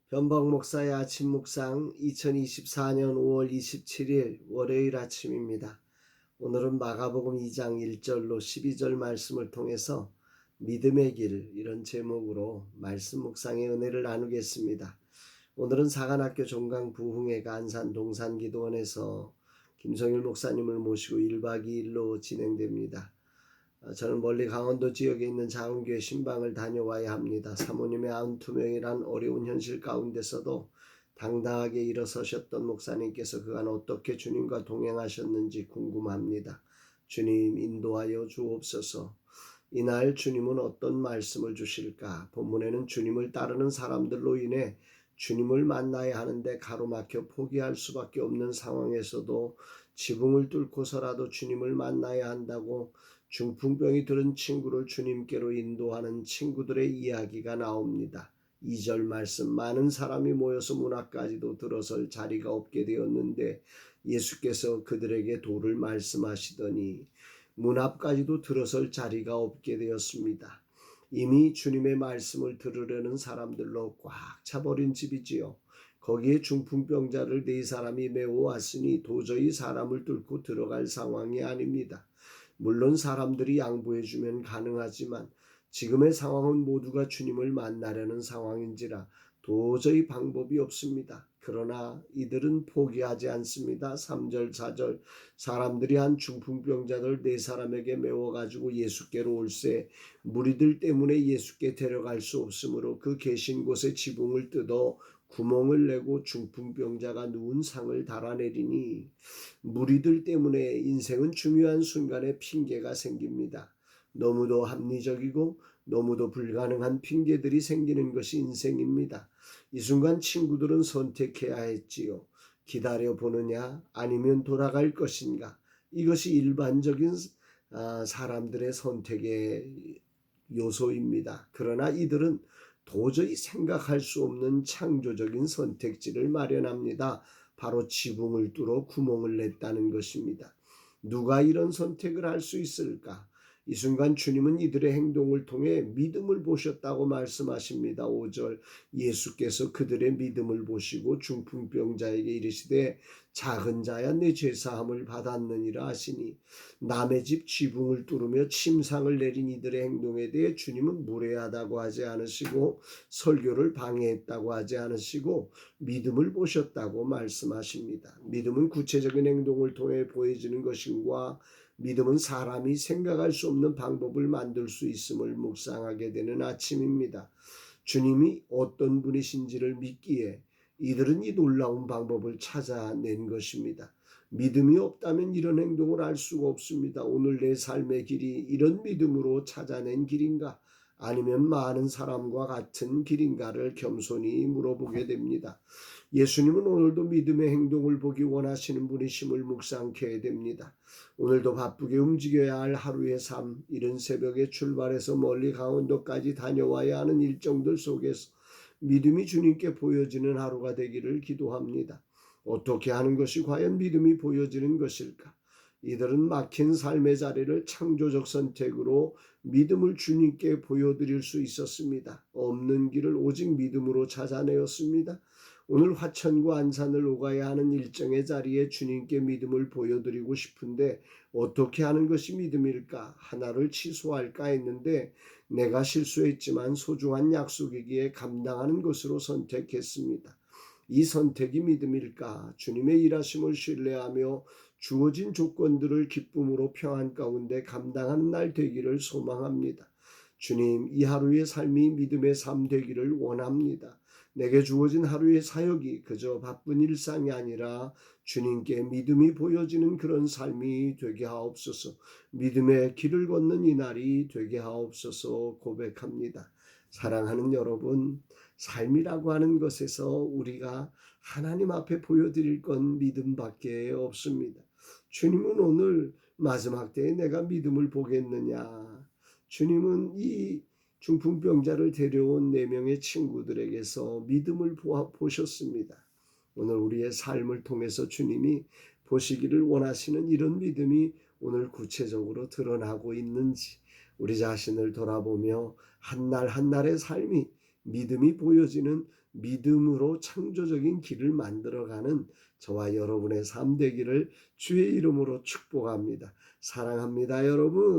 변박 목사의 아침 묵상 2024년 5월 27일 월요일 아침입니다. 오늘은 마가복음 2장 1절로 12절 말씀을 통해서 믿음의 길 이런 제목으로 말씀 묵상의 은혜를 나누겠습니다. 오늘은 사관학교 종강 부흥회가 안산 동산기도원에서 김성일 목사님을 모시고 1박 2일로 진행됩니다. 저는 멀리 강원도 지역에 있는 작은 교회 신방을 다녀와야 합니다. 사모님의 92명이란 어려운 현실 가운데서도 당당하게 일어서셨던 목사님께서 그간 어떻게 주님과 동행하셨는지 궁금합니다. 주님 인도하여 주옵소서. 이날 주님은 어떤 말씀을 주실까? 본문에는 주님을 따르는 사람들로 인해 주님을 만나야 하는데 가로막혀 포기할 수밖에 없는 상황에서도 지붕을 뚫고서라도 주님을 만나야 한다고 중풍병이 들은 친구를 주님께로 인도하는 친구들의 이야기가 나옵니다. 2절 말씀, 많은 사람이 모여서 문 앞까지도 들어설 자리가 없게 되었는데 예수께서 그들에게 도를 말씀하시더니 문 앞까지도 들어설 자리가 없게 되었습니다. 이미 주님의 말씀을 들으려는 사람들로 꽉 차버린 집이지요. 거기에 중풍병자를 4사람이 메워왔으니 도저히 사람을 뚫고 들어갈 상황이 아닙니다. 물론 사람들이 양보해주면 가능하지만 지금의 상황은 모두가 주님을 만나려는 상황인지라 도저히 방법이 없습니다. 그러나 이들은 포기하지 않습니다. 3절 4절 사람들이 한 중풍병자들 4사람에게 메워가지고 예수께로 올세 무리들 때문에 예수께 데려갈 수 없으므로 그 계신 곳에 지붕을 뜯어 구멍을 내고 중풍병자가 누운 상을 달아내리니 무리들 때문에 인생은 중요한 순간에 핑계가 생깁니다. 너무도 합리적이고 너무도 불가능한 핑계들이 생기는 것이 인생입니다. 이 순간 친구들은 선택해야 했지요. 기다려 보느냐 아니면 돌아갈 것인가. 이것이 일반적인 사람들의 선택의 요소입니다. 그러나 이들은 도저히 생각할 수 없는 창조적인 선택지를 마련합니다. 바로 지붕을 뚫어 구멍을 냈다는 것입니다. 누가 이런 선택을 할 수 있을까? 이 순간 주님은 이들의 행동을 통해 믿음을 보셨다고 말씀하십니다. 5절 예수께서 그들의 믿음을 보시고 중풍병자에게 이르시되 작은 자야 내 죄사함을 받았느니라 하시니 남의 집 지붕을 뚫으며 침상을 내린 이들의 행동에 대해 주님은 무례하다고 하지 않으시고 설교를 방해했다고 하지 않으시고 믿음을 보셨다고 말씀하십니다. 믿음은 구체적인 행동을 통해 보여지는 것인과 믿음은 사람이 생각할 수 없는 방법을 만들 수 있음을 묵상하게 되는 아침입니다. 주님이 어떤 분이신지를 믿기에 이들은 이 놀라운 방법을 찾아낸 것입니다. 믿음이 없다면 이런 행동을 할 수가 없습니다. 오늘 내 삶의 길이 이런 믿음으로 찾아낸 길인가? 아니면 많은 사람과 같은 길인가를 겸손히 물어보게 됩니다. 예수님은 오늘도 믿음의 행동을 보기 원하시는 분이심을 묵상케 됩니다. 오늘도 바쁘게 움직여야 할 하루의 삶, 이른 새벽에 출발해서 멀리 강원도까지 다녀와야 하는 일정들 속에서 믿음이 주님께 보여지는 하루가 되기를 기도합니다. 어떻게 하는 것이 과연 믿음이 보여지는 것일까? 이들은 막힌 삶의 자리를 창조적 선택으로 믿음을 주님께 보여드릴 수 있었습니다. 없는 길을 오직 믿음으로 찾아내었습니다. 오늘 화천과 안산을 오가야 하는 일정의 자리에 주님께 믿음을 보여드리고 싶은데 어떻게 하는 것이 믿음일까? 하나를 취소할까 했는데 내가 실수했지만 소중한 약속이기에 감당하는 것으로 선택했습니다. 이 선택이 믿음일까? 주님의 일하심을 신뢰하며 주어진 조건들을 기쁨으로 평안 가운데 감당하는 날 되기를 소망합니다. 주님, 이 하루의 삶이 믿음의 삶 되기를 원합니다. 내게 주어진 하루의 사역이 그저 바쁜 일상이 아니라 주님께 믿음이 보여지는 그런 삶이 되게 하옵소서. 믿음의 길을 걷는 이 날이 되게 하옵소서 고백합니다. 사랑하는 여러분, 삶이라고 하는 것에서 우리가 하나님 앞에 보여드릴 건 믿음밖에 없습니다. 주님은 오늘 마지막 때에 내가 믿음을 보겠느냐? 주님은 이 중풍병자를 데려온 4명의 친구들에게서 믿음을 보셨습니다. 오늘 우리의 삶을 통해서 주님이 보시기를 원하시는 이런 믿음이 오늘 구체적으로 드러나고 있는지 우리 자신을 돌아보며 한 날 한 날의 삶이 믿음이 보여지는 믿음으로 창조적인 길을 만들어가는 저와 여러분의 삶 되기를 주의 이름으로 축복합니다. 사랑합니다, 여러분.